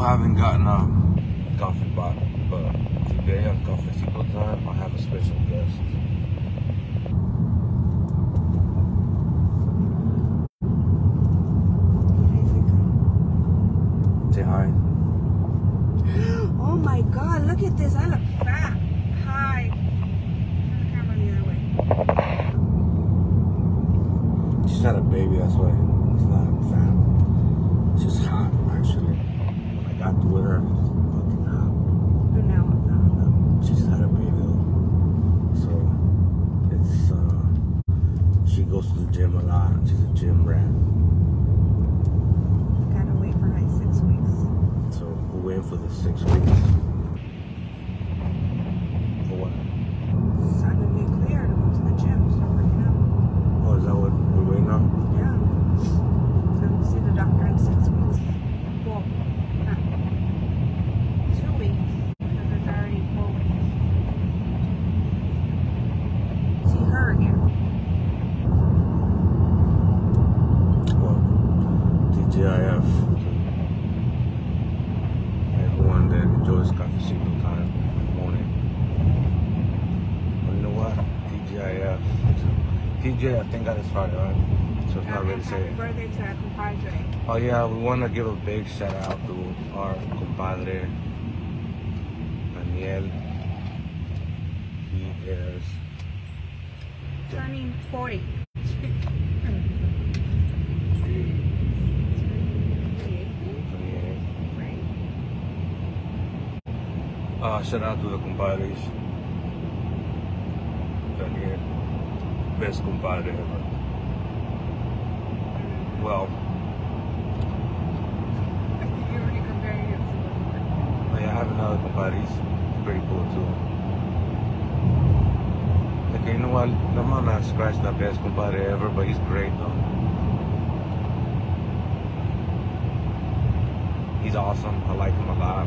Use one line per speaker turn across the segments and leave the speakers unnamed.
haven't gotten a coffee pot, but today on Cafecito Time, I have a special guest. Say hi.
Oh my God, look at this. I look fat. Hi. Turn the camera the other way.
She's had a baby, that's why it's not fat. It's just hot, actually. When I got with her, it's fucking hot.
But now I'm not.
She just had a baby, though. So, it's, she goes to the gym a lot. She's a gym rat.
Gotta wait for like 6 weeks.
So, we're waiting for the 6 weeks. For what?
It's time to be clear to go to the gym, start working out.
Oh, is that what we're waiting on?
Yeah. So we'll see the doctor in 6 weeks. Well, not 2 weeks, because it's already 4 weeks. See her again.
Well, TGIF. Everyone that enjoys Cafecito Time morning. Well, you know what? TGIF. TJ, I think got his Friday, right? So it's not ready to say
Happy
it.
birthday to our compadre.
Oh yeah, we want to give a big shout out to our compadre, Daniel. He is
Turning 40.
28. Shout out to the compadres. Daniel, best compadre ever. Well,
You're already comparing it to
yeah, I have another compadre. He's pretty cool too. Okay, you know what? I'm not scratch the best compadre ever, but he's great though. He's awesome. I like him a lot.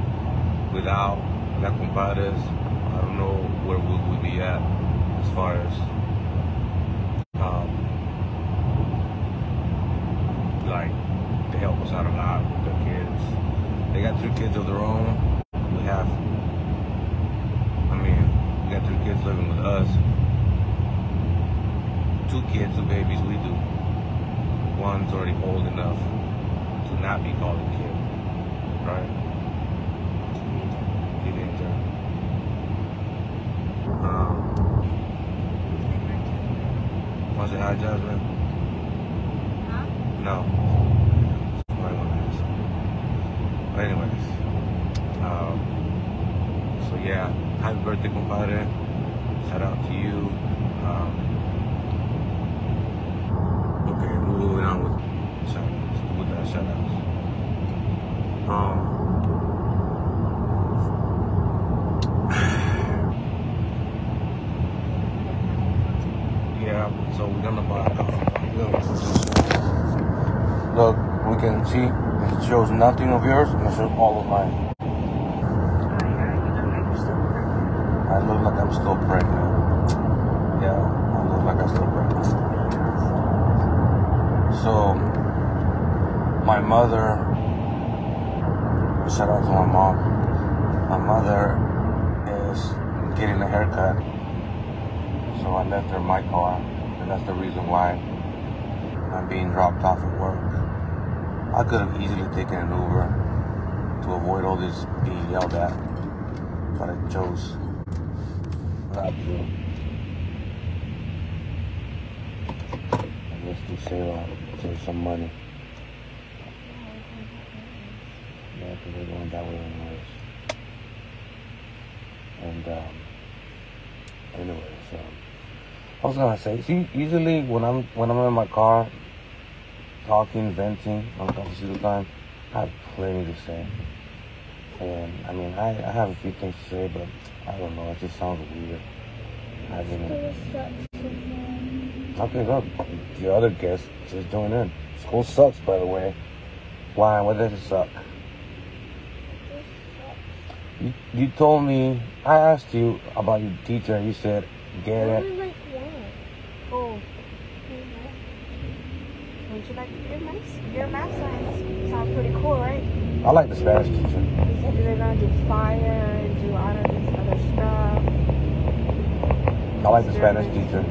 Without the compadres, I don't know where we would be at as far as like they help us out a lot with their kids. They got 3 kids of their own. We got 3 kids living with us. 2 kids, 2 babies, we do. One's already old enough to not be called a kid, right? Teenager. Want to say hi, Jasmine?
Huh?
No. But anyways, so yeah, happy birthday, compadre. Shout out to you. Okay, we're moving on with shout-outs. Yeah, so we're gonna buy a coffee. Look, we can see it shows nothing of yours and it shows all of mine. I look like I'm still pregnant. Yeah, I look like I'm still pregnant. So, my mother, shout out to my mom. My mother is getting a haircut. So I left her in my car, and that's the reason why I'm being dropped off at work. I could have easily taken an Uber to avoid all this being yelled at, but I chose not to. And let's do save some money. Yeah, because we're going that way anyways. And anyways, I was gonna say, see, usually when I'm in my car talking, venting on Cafecito Time, I have plenty to say. And I mean, I have a few things to say, but I don't know, it just sounds weird. Okay, look, the other guest just joined in. School sucks, by the way. Why? Why does it suck? You told me, I asked you about your teacher, and you said, get it.
Only like one. Oh. Don't you like your math? Your math science sounds pretty cool, right?
I like the Spanish teacher.
He said they're gonna do fire and do all of this other stuff.
I like the Spanish teacher.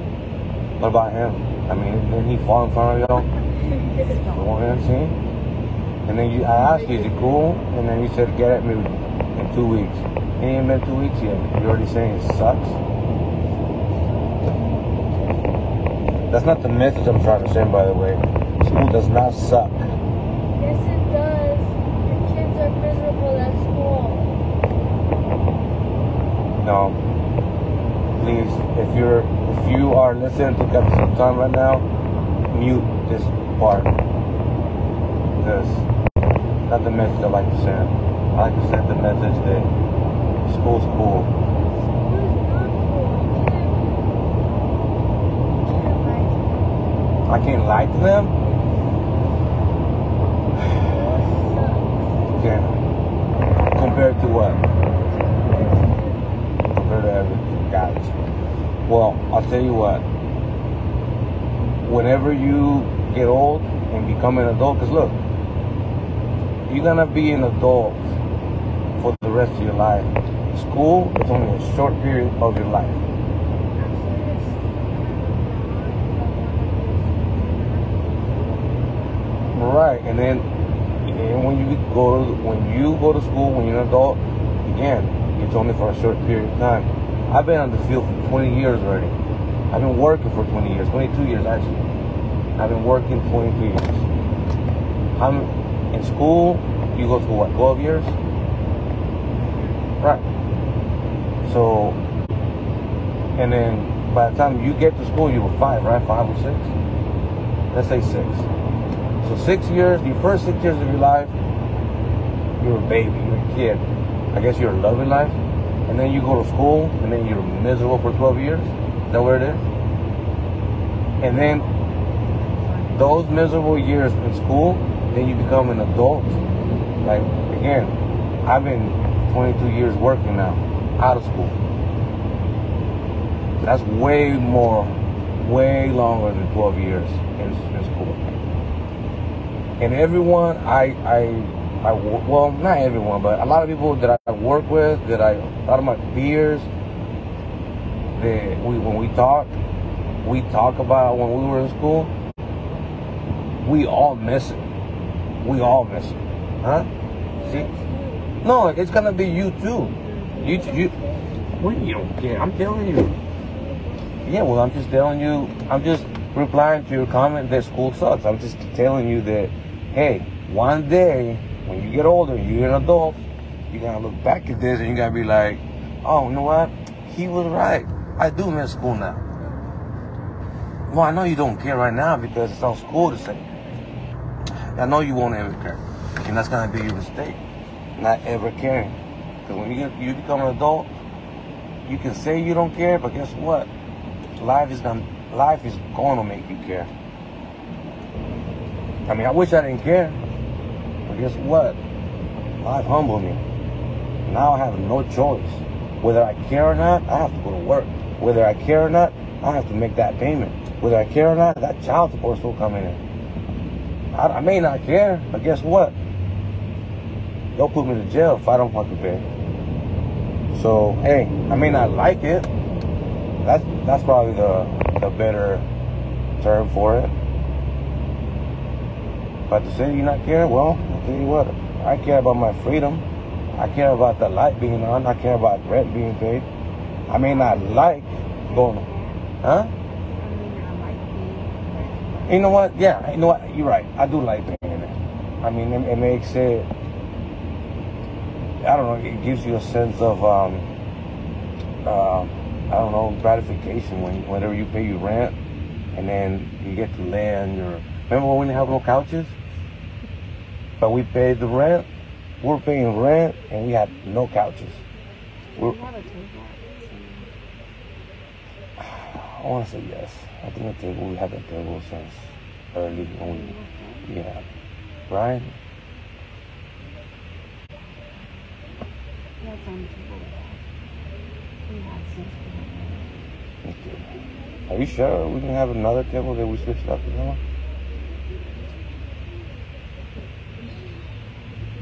What about him? I mean, didn't he fall in front of y'all? You want to see? And then I asked you, is he cool? And then you said, get at me in 2 weeks. It ain't been 2 weeks yet. You're already saying it sucks? That's not the message I'm trying to send, by the way. School does not suck.
Yes, it does. Your kids are miserable at school.
No. Please, if you are listening to Captain Some Time right now, mute this part. Because that's the message I like to send. I like to send the message that school's cool.
School is not cool. You can't lie to them.
I can't lie to them? Yeah. Compared to what? Compared to everything. Got it. Well, I'll tell you what. Whenever you get old and become an adult, because look, you're going to be an adult for the rest of your life. School is only a short period of your life. Right, and then when you go to school, when you're an adult, again, it's only for a short period of time. I've been on the field for 20 years already. I've been working for 20 years, 22 years actually. I've been working 22 years. I'm in school. You go to what, 12 years? Right. So, and then by the time you get to school, you were 5, right? 5 or 6? Let's say 6. So 6 years, the first 6 years of your life, you're a baby, you're a kid. I guess you're loving life. And then you go to school, and then you're miserable for 12 years. Is that where it is? And then those miserable years in school, then you become an adult. Like, again, I've been 22 years working now, out of school. That's way way longer than 12 years in school. And everyone, well, not everyone, but a lot of people that I work with, a lot of my peers, when we talk about when we were in school, we all miss it. We all miss it. Huh? See? No, it's gonna be you too. You don't care. I'm telling you. Yeah, well, I'm just telling you. I'm just replying to your comment that school sucks. I'm just telling you that, hey, one day when you get older, you're an adult, you're gonna look back at this and you're gonna be like, oh, you know what? He was right. I do miss school now. Well, I know you don't care right now because it sounds cool to say. I know you won't ever care. And that's going to be your mistake. Not ever caring. Because when you become an adult, you can say you don't care, but guess what? Life is going to make you care. I mean, I wish I didn't care. But guess what? Life humbled me. Now I have no choice. Whether I care or not, I have to go to work. Whether I care or not, I have to make that payment. Whether I care or not, that child support still coming in. I may not care, but guess what? They'll put me to jail if I don't fucking pay. So, hey, I may not like it. That's probably the better term for it. But to say you not care, well, I'll tell you what. I care about my freedom. I care about the light being on. I care about rent being paid. I may not like going, huh? You know what? Yeah, you know what? You're right. I do like paying it. I mean, it makes it, I don't know, it gives you a sense of, I don't know, gratification whenever you pay your rent and then you get to lay on your, remember when we didn't have no couches? But we paid the rent. We're paying rent and we had no couches.
We have a table.
I want to say yes. I think the table, we had the table since early when we, yeah. Right?
That's on the table. We had since.
Okay. Are you sure we can have another table that we switched up to?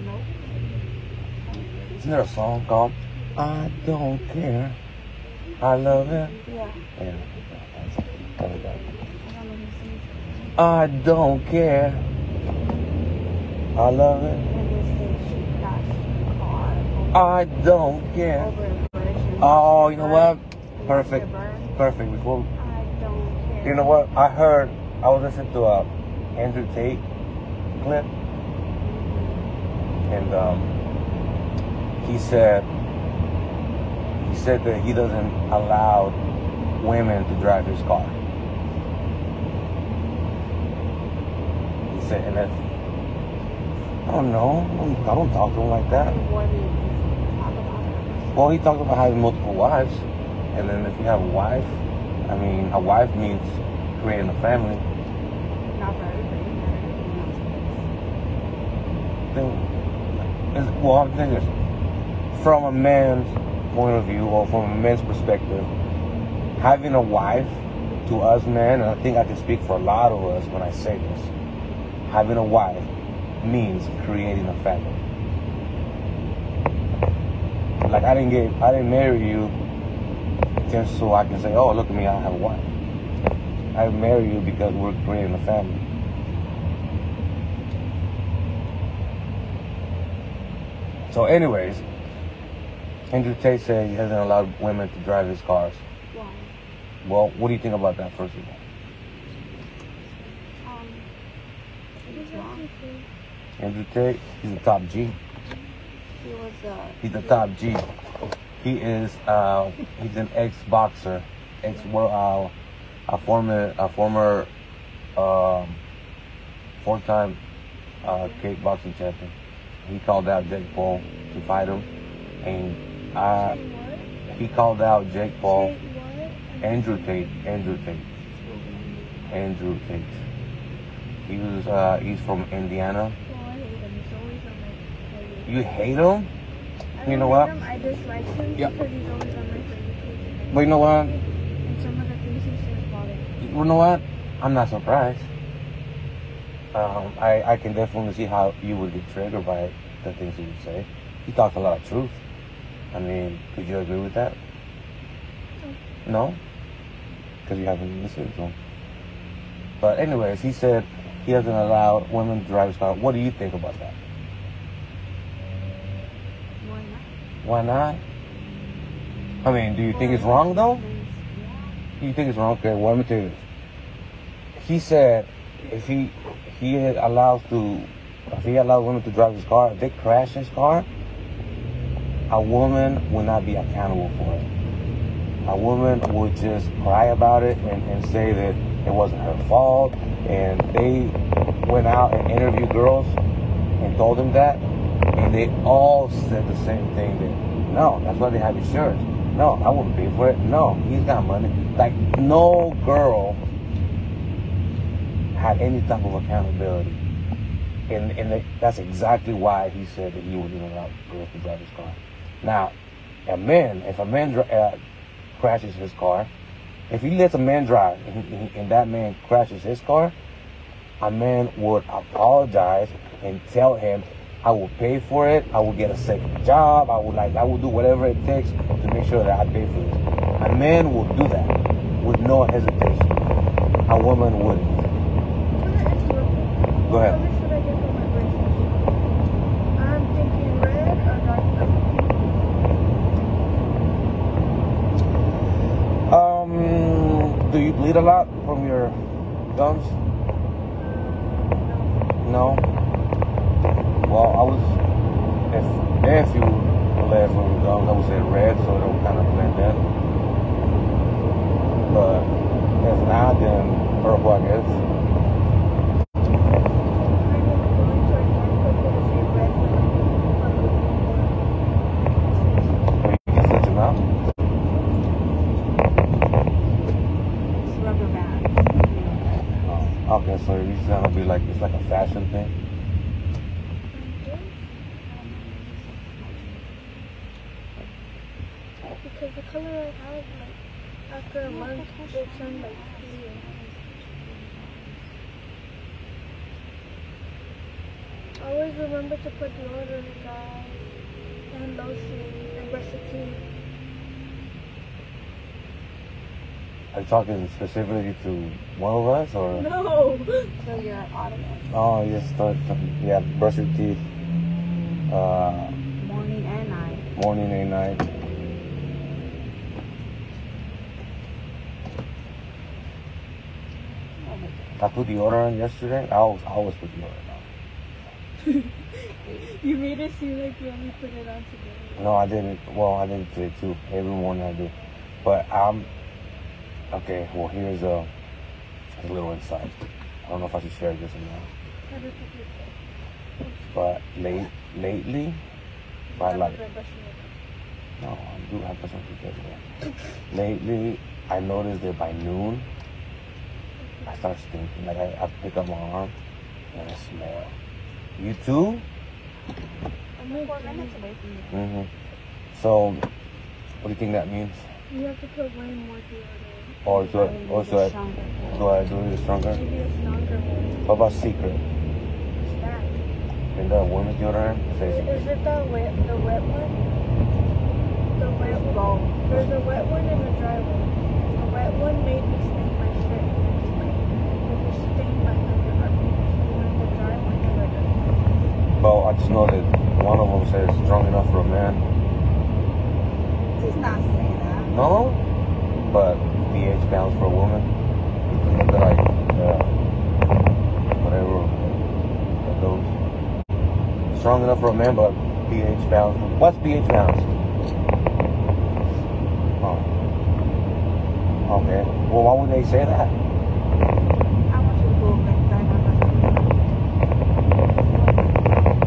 Nope.
Isn't there a song called I Don't Care, I Love It?
Yeah.
Yeah.
I don't know who sings it.
I don't care, I love it.
And they say she crashed a car
I don't care.
over a bridge. And
Oh,
she
you know
burned.
what?
And
Perfect.
she burned.
Perfect. Before,
I don't care.
you know what? I was listening to a Andrew Tate clip, and he said that he doesn't allow women to drive his car. He said, and if, I don't know, I don't talk to him like that.
What do you talk about?
Well, he talked about having multiple wives, and then if you have a wife, I mean, a wife means creating a family.
Not for everybody. Not everyone else is.
Well, I'm thinking from a man's point of view, or from a man's perspective, having a wife, to us men, and I think I can speak for a lot of us when I say this, having a wife means creating a family. Like I didn't marry you just so I can say, oh, look at me, I have a wife. I marry you because we're creating a family. So anyways, Andrew Tate said he hasn't allowed women to drive his cars.
Why?
Well, what do you think about that, first of all?
It's wrong.
Andrew Tate, he's the top G.
He was
He's the top G. He is he's an ex-boxer, a former four-time kickboxing champion. He called out Jake Paul to fight him, and he called out Jake Paul. Andrew Tate. He's from Indiana. You hate him? You know what?
I dislike him
Yep.
because he's always on my Facebook page.
But you know what?
And some of the things he says bother me.
You know what? I'm not surprised. I can definitely see how you would get triggered by the things he would say. He talks a lot of truth. I mean, could you agree with that? No? Because you haven't listened to him. But anyways, he said he doesn't allow women to drive his car. What do you think about that?
why not?
Why not? I mean, do you think it's wrong though?
Yeah.
You think it's wrong? Okay, well, let me tell you this. He said if he allows women to drive his car, if they crash his car, a woman will not be accountable for it. A woman would just cry about it and say that it wasn't her fault. And they went out and interviewed girls and told them that, and they all said the same thing. That no, that's why they have insurance. No, I wouldn't pay for it. No, he's got money. Like no girl had any type of accountability, and that's exactly why he said that he wouldn't allow girls to drive his car. Now, if a man crashes his car, if he lets a man drive and that man crashes his car, a man would apologize and tell him, I will pay for it, I will get a second job, I will do whatever it takes to make sure that I pay for this. A man will do that with no hesitation. A woman wouldn't. Go ahead.
What should I get for my bracelet? I'm thinking red or dark blue.
Do you bleed a lot from your gums? No. Well, if you bled from your gums, I would say red, so it'll kind of blend in. But if not, then purple, I guess. You can switch them out.
It's rubber band.
Okay, so it's gonna be like it's like a fashion thing.
Because the color I have, like, after a month, will turn like clear. Always remember to put deodorant, guys. and lotion and brush your teeth.
Are you talking specifically to one of us or?
No.
So you're audience.
Oh, yes, yeah, brush your teeth.
Morning and night.
Morning and night. I put deodorant yesterday. I always put deodorant on.
You made it seem like you only put it on today.
No, I didn't. Well, I did today too. Every morning I do. But okay. Well, here's a little insight. I don't know if I should share this or not. But lately, I like. No, I do have some people. Lately, I noticed that by noon, I start stinking. Like I pick up my arm and I smell. You too?
I'm 4 minutes away from you.
Mm-hmm. So, what do you think that means?
You have to put way more deodorant.
Or do I do it stronger?
Maybe a stronger one.
What about Secret?
What's that?
In the women's deodorant? Say
Is
Secret.
it the wet one? The wet one?
Both.
There's a wet one and a dry one. The wet one made me stain my shirt. And it's like, if you stain my underarm, and the dry one never does.
Well, I just know that one of them says strong enough for a man.
Does not say that.
No? But pH pounds for a woman. Look at like, whatever that goes. Strong enough for a man, but pH pounds. What's pH pounds? Oh. Okay. Well, why would they say that?
I want you to Google it.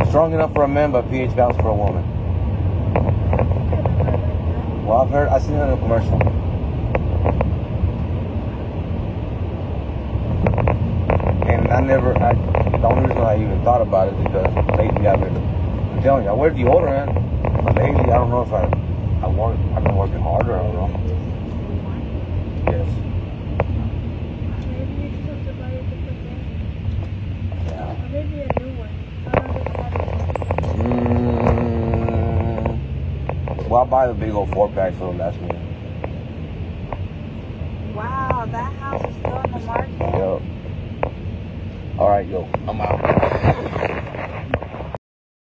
Strong enough for a man, but pH pounds for a woman. Well, I've seen it in a commercial. And the only reason I even thought about it is because lately I'm telling you, I wear deodorant, but lately I don't know if I've been working harder, I don't know. Yes.
Maybe you just have to buy a different brand.
Yeah.
Or maybe a new one. I don't know if
Well, I'll buy the big old 4-pack so it'll last me.
Wow, that house is still in the market.
Yo. All right, yo, I'm out.